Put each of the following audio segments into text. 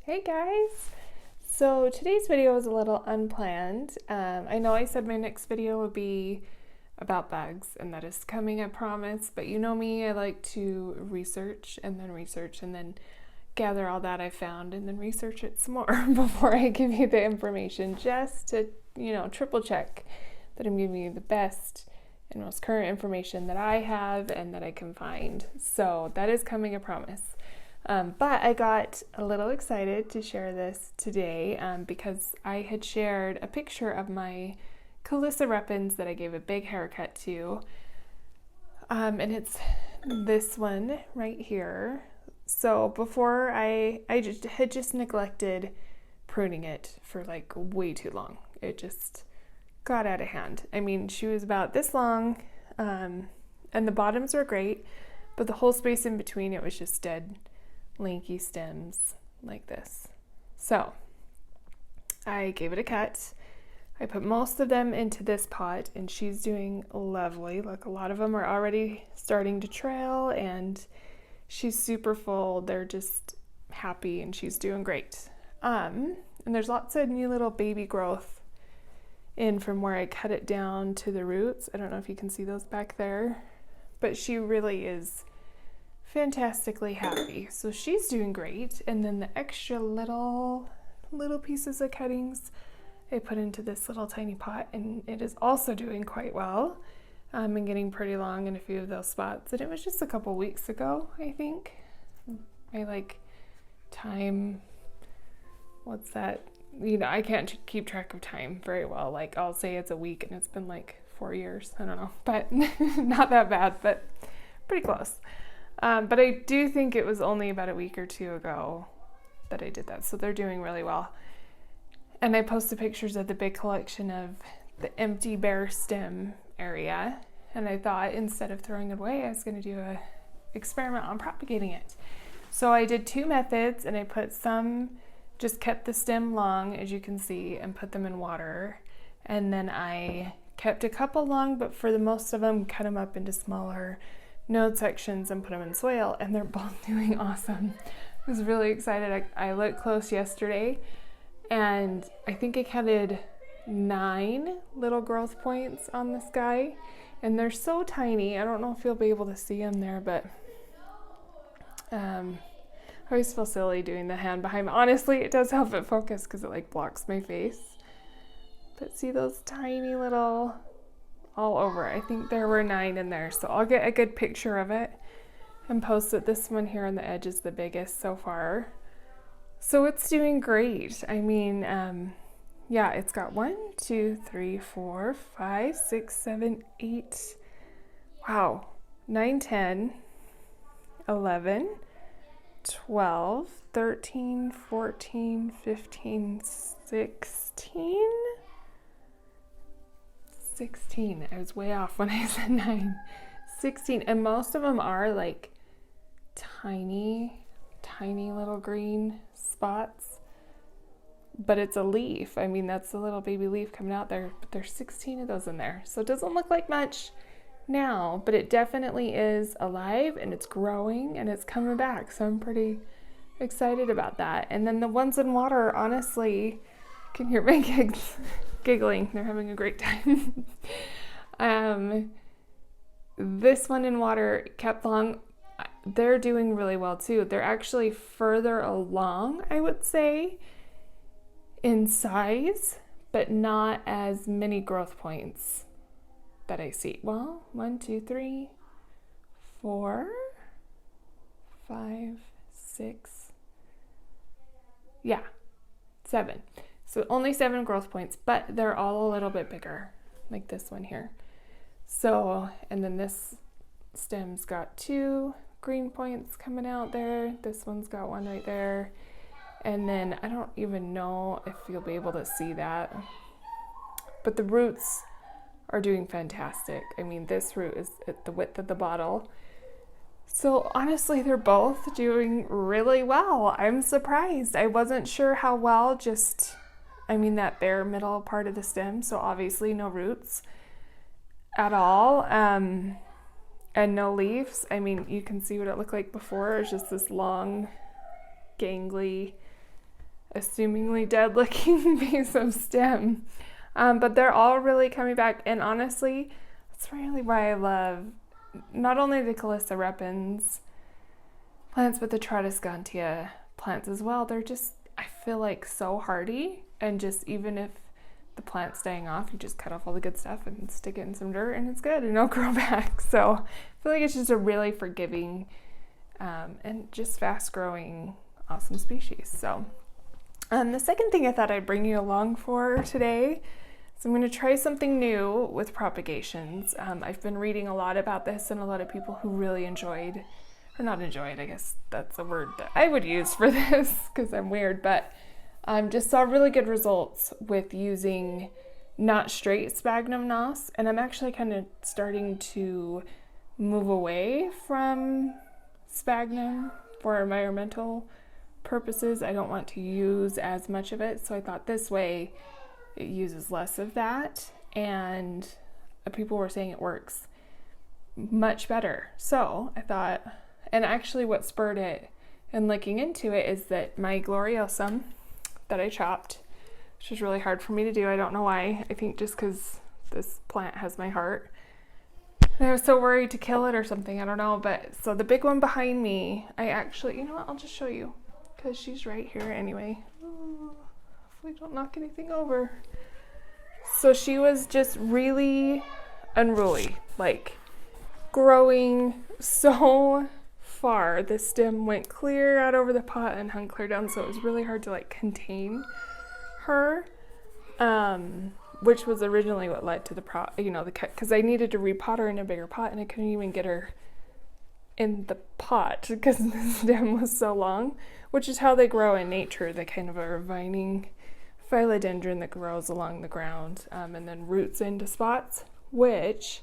Hey guys! So today's video is a little unplanned. I know I said my next video would be about bugs, and that is coming, I promise, but you know me, I like to research and then gather all that I found and then research it some more before I give you the information, just to, triple check that I'm giving you the best and most current information that I have and that I can find. So that is coming, I promise. But I got a little excited to share this today because I had shared a picture of my Calysa that I gave a big haircut to. And it's this one right here. So before I had just neglected pruning it for like way too long. It just got out of hand. I mean, she was about this long, and the bottoms were great, but the whole space in between, it was just dead, lanky stems like this. So I gave it a cut. I put most of them into this pot, and she's doing lovely. Like, a lot of them are already starting to trail, and she's super full. They're just happy, and she's doing great. And there's lots of new little baby growth in from where I cut it down to the roots. I don't know if you can see those back there, but she really is fantastically happy. So she's doing great. And then the extra little pieces of cuttings I put into this little tiny pot, and it is also doing quite well, and getting pretty long in a few of those spots. And it was just a couple weeks ago, I think. What's that? I can't keep track of time very well. Like, I'll say it's a week and it's been like 4 years. I don't know, but not that bad, but pretty close. But I do think it was only about a week or two ago that I did that. So they're doing really well. And I posted pictures of the big collection of the empty bare stem area. And I thought, instead of throwing it away, I was going to do a experiment on propagating it. So I did 2 methods, and I put some, just kept the stem long, as you can see, and put them in water. And then I kept a couple long, but for the most of them, cut them up into smaller node sections and put them in soil, and they're both doing awesome. I was really excited. I looked close yesterday, and I think I counted 9 little growth points on this guy, and they're so tiny. I don't know if you'll be able to see them there, but I always feel silly doing the hand behind me. Honestly, it does help it focus because it like blocks my face. But see those tiny little all over. I think there were 9 in there, so I'll get a good picture of it and post it. This one here on the edge is the biggest so far. So it's doing great. I mean, yeah, it's got 1, 2, 3, 4, 5, 6, 7, 8, wow, 9, 10, 11, 12, 13, 14, 15, 16. 16. I was way off when I said 9. 16. And most of them are like tiny little green spots. But it's a leaf. I mean, that's a little baby leaf coming out there. But there's 16 of those in there. So it doesn't look like much now, but it definitely is alive, and it's growing, and it's coming back. So I'm pretty excited about that. And then the ones in water, honestly, you can hear my kids giggling. They're having a great time. This one in water kept long. They're doing really well too. They're actually further along, I would say, in size, but not as many growth points that I see. Well, 1, 2, 3, 4, 5, 6. Yeah, 7. So only 7 growth points, but they're all a little bit bigger, like this one here. So, and then this stem's got 2 green points coming out there. This one's got 1 right there. And then I don't even know if you'll be able to see that, but the roots are doing fantastic. I mean, this root is at the width of the bottle. So honestly, they're both doing really well. I'm surprised. I wasn't sure how well, that bare middle part of the stem, so obviously no roots at all, and no leaves. I mean, you can see what it looked like before. It's just this long, gangly assumingly dead looking piece of stem. But they're all really coming back, and honestly, that's really why I love not only the Calissa repens plants, but the Tradescantia plants as well. They're just, I feel like, so hardy, and just even if the plant's dying off, you just cut off all the good stuff and stick it in some dirt and it's good and it'll grow back. So I feel like it's just a really forgiving and just fast growing awesome species. So the second thing I thought I'd bring you along for today is I'm going to try something new with propagations. I've been reading a lot about this, and a lot of people who really enjoyed, or not enjoyed, I guess that's a word that I would use for this because I'm weird, but just saw really good results with using not straight sphagnum moss, and I'm actually kind of starting to move away from sphagnum for environmental purposes. I don't want to use as much of it, so I thought this way it uses less of that, and people were saying it works much better. So I thought, and actually what spurred it and looking into it is that my gloriosum that I chopped, which is really hard for me to do, I don't know why, I think just because this plant has my heart, and I was so worried to kill it or something, I don't know. But so the big one behind me, I actually, you know what, I'll just show you because she's right here anyway. Oh, hopefully don't knock anything over. So she was just really unruly, like growing so far. The stem went clear out over the pot and hung clear down, so it was really hard to like contain her, which was originally what led to the the cut, because I needed to repot her in a bigger pot, and I couldn't even get her in the pot because the stem was so long, which is how they grow in nature. They kind of are a vining philodendron that grows along the ground, and then roots into spots, which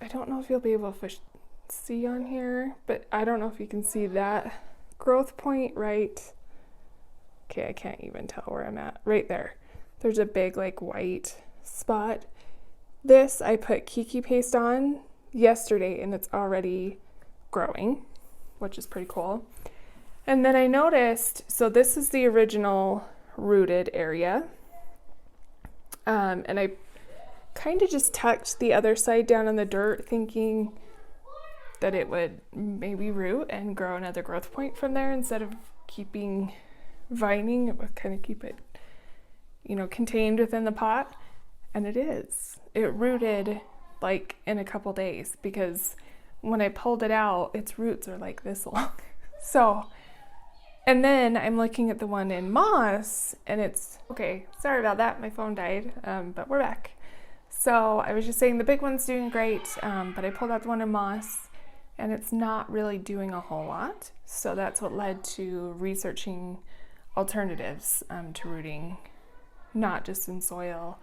I don't know if you'll be able to see on here, but I don't know if you can see that growth point right. Okay, I can't even tell where I'm at. Right there. There's a big like white spot. This I put Kiki paste on yesterday, and it's already growing, which is pretty cool. And then I noticed, so this is the original rooted area, and I kind of just tucked the other side down in the dirt, thinking that it would maybe root and grow another growth point from there instead of keeping vining. It would kind of keep it, contained within the pot. And it is. It rooted like in a couple days, because when I pulled it out, its roots are like this long. So, and then I'm looking at the one in moss, and it's, okay, sorry about that, my phone died, but we're back. So I was just saying the big one's doing great, but I pulled out the one in moss, and it's not really doing a whole lot. So that's what led to researching alternatives to rooting, not just in soil,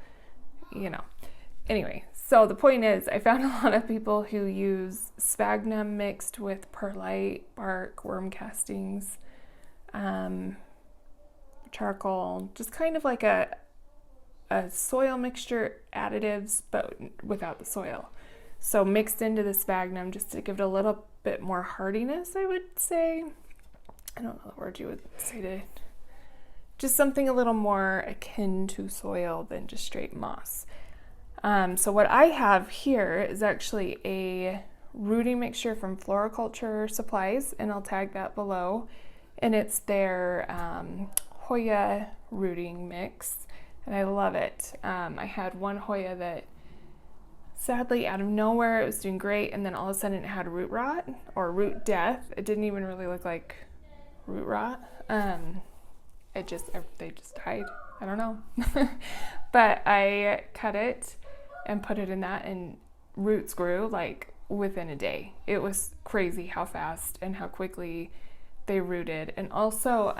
Anyway, so the point is, I found a lot of people who use sphagnum mixed with perlite, bark, worm castings, charcoal, just kind of like a soil mixture, additives, but without the soil. So mixed into the sphagnum just to give it a little bit more hardiness, I would say. I don't know the word you would say to, just something a little more akin to soil than just straight moss. So what I have here is actually a rooting mixture from Floriculture Supplies, and I'll tag that below. And it's their Hoya rooting mix, and I love it. I had one Hoya that sadly out of nowhere it was doing great, and then all of a sudden it had root rot or root death. It didn't even really look like root rot. They just died. I don't know. But I cut it and put it in that, and roots grew like within a day. It was crazy how fast and how quickly they rooted. And also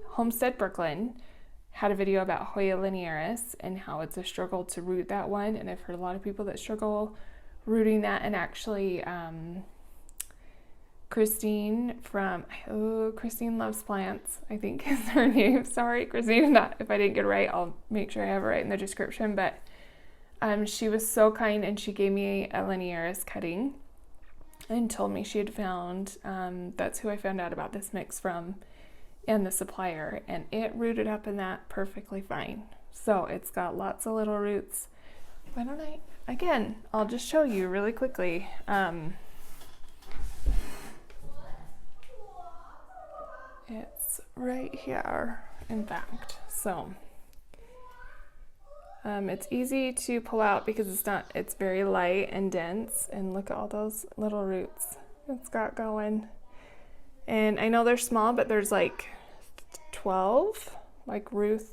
Homestead Brooklyn had a video about Hoya linearis and how it's a struggle to root that one, and I've heard a lot of people that struggle rooting that. And actually Christine from Christine Loves Plants, I think is her name. Sorry, Christine, if I didn't get it right, I'll make sure I have it right in the description. But she was so kind, and she gave me a linearis cutting and told me she had found, that's who I found out about this mix from, and the supplier, and it rooted up in that perfectly fine. So it's got lots of little roots. Why don't I, again, I'll just show you really quickly. It's right here, in fact. So it's easy to pull out because it's very light and dense, and look at all those little roots it's got going. And I know they're small, but there's like 12 like root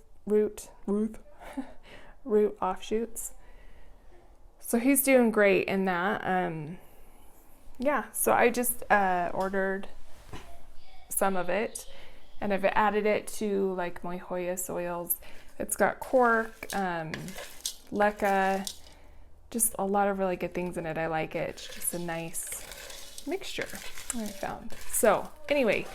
offshoots. So he's doing great in that. Yeah, so I just ordered some of it, and I've added it to like my Hoya soils. It's got cork, leca, just a lot of really good things in it. I like it. It's just a nice mixture I found. So anyway,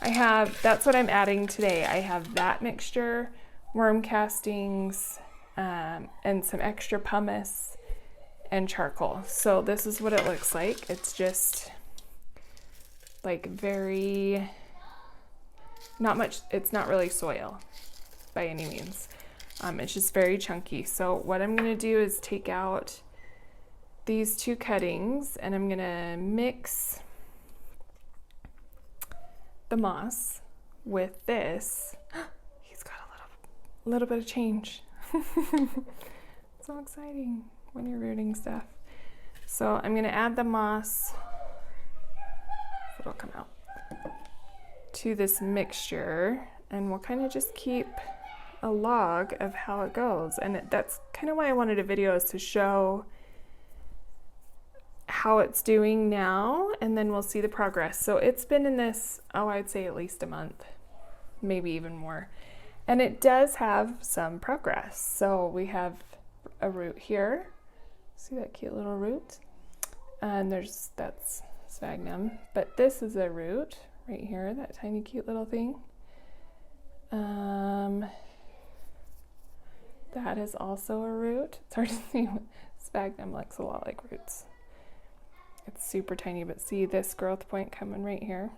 that's what I'm adding today. I have that mixture, worm castings, and some extra pumice and charcoal. So this is what it looks like. It's just like not much, it's not really soil by any means. It's just very chunky. So what I'm gonna do is take out these 2 cuttings, and I'm gonna mix the moss with this. He's got a little bit of change. So exciting when you're rooting stuff. So I'm gonna add the moss, it'll come out, to this mixture, and we'll kind of just keep a log of how it goes. And that's kind of why I wanted a video, is to show how it's doing now, and then we'll see the progress. So it's been in this, I'd say at least a month, maybe even more. And it does have some progress. So we have a root here. See that cute little root? And that's sphagnum. But this is a root right here, that tiny cute little thing. That is also a root. It's hard to see. Sphagnum looks a lot like roots. It's super tiny, but see this growth point coming right here.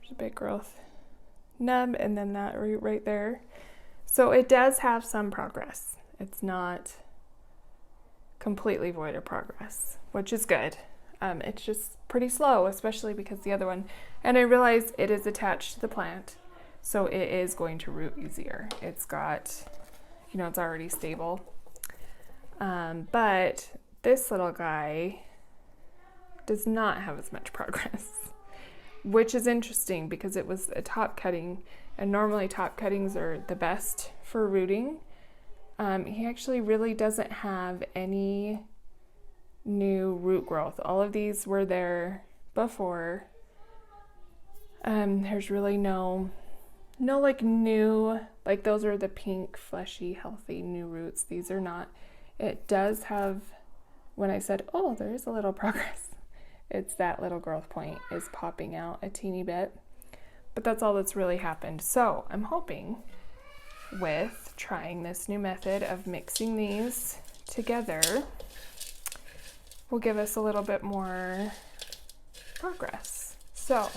There's a big growth nub, and then that root right there. So it does have some progress. It's not completely void of progress, which is good. It's just pretty slow, especially because the other one, and I realize it is attached to the plant, so it is going to root easier. It's got, it's already stable. But this little guy does not have as much progress, which is interesting because it was a top cutting, and normally top cuttings are the best for rooting. He actually really doesn't have any new root growth. All of these were there before. There's really no like new, like those are the pink, fleshy, healthy new roots. These are not. It does have, when I said, oh, there is a little progress, it's that little growth point is popping out a teeny bit, but that's all that's really happened. So I'm hoping with trying this new method of mixing these together will give us a little bit more progress. So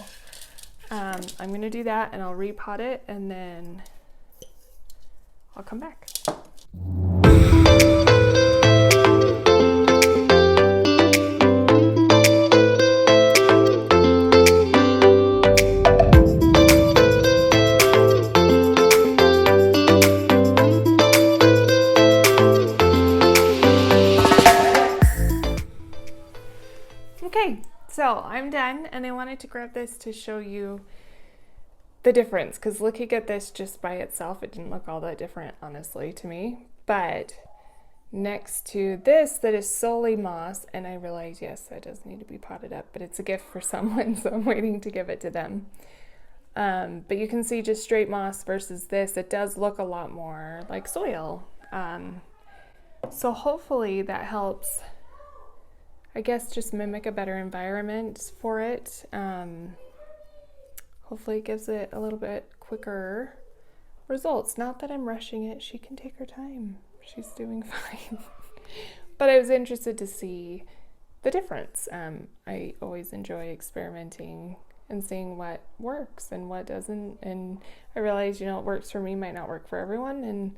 I'm going to do that, and I'll repot it, and then I'll come back. Okay, so I'm done, and I wanted to grab this to show you the difference, because looking at this just by itself, it didn't look all that different, honestly, to me. But next to this that is solely moss, and I realize, yes, that does need to be potted up, but it's a gift for someone, so I'm waiting to give it to them. But you can see just straight moss versus this, it does look a lot more like soil. So hopefully that helps, I guess, just mimic a better environment for it. Hopefully it gives it a little bit quicker results. Not that I'm rushing it. She can take her time. She's doing fine. But I was interested to see the difference. I always enjoy experimenting and seeing what works and what doesn't. And I realized, what works for me might not work for everyone, and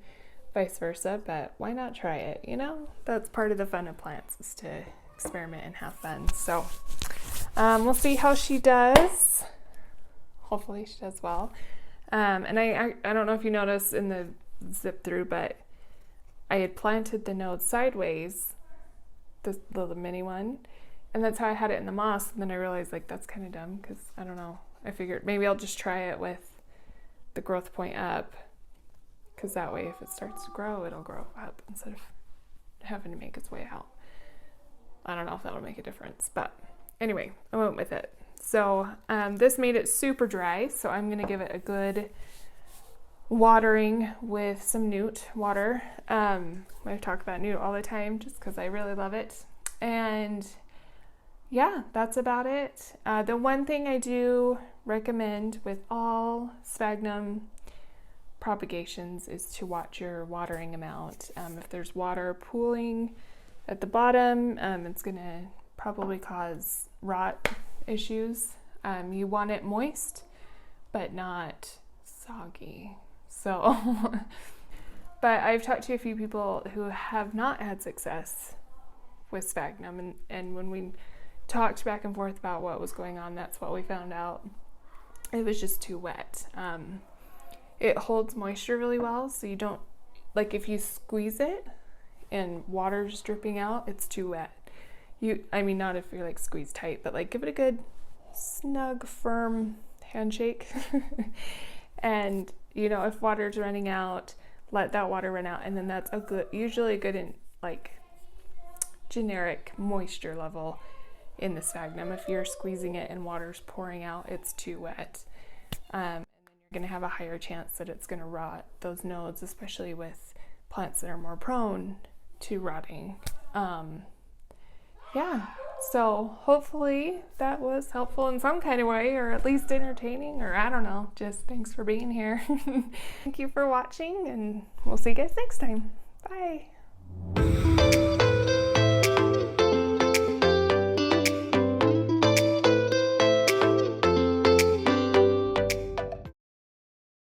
vice versa, but why not try it? That's part of the fun of plants, is to experiment and have fun. So we'll see how she does. Hopefully she does well. And I don't know if you noticed in the zip through, but I had planted the node sideways, the little mini one, and that's how I had it in the moss. And then I realized, like, that's kind of dumb, because I don't know, I figured maybe I'll just try it with the growth point up, because that way if it starts to grow, it'll grow up instead of having to make its way out. I don't know if that'll make a difference, but anyway, I went with it. So this made it super dry, so I'm going to give it a good watering with some newt water. I talk about newt all the time just because I really love it. And yeah, that's about it. The one thing I do recommend with all sphagnum propagations is to watch your watering amount. If there's water pooling at the bottom, it's going to probably cause rot issues. You want it moist, but not soggy. So, but I've talked to a few people who have not had success with sphagnum, and when we talked back and forth about what was going on, that's what we found out. It was just too wet. It holds moisture really well, so you don't, like, if you squeeze it and water's dripping out, it's too wet. Not if you're like squeezed tight, but like give it a good snug, firm handshake. And if water's running out, let that water run out, and then that's usually a good like generic moisture level in the sphagnum. If you're squeezing it and water's pouring out, it's too wet. And then you're going to have a higher chance that it's going to rot those nodes, especially with plants that are more prone to rotting. Yeah, so hopefully that was helpful in some kind of way, or at least entertaining, or I don't know, just thanks for being here. Thank you for watching, and we'll see you guys next time. Bye.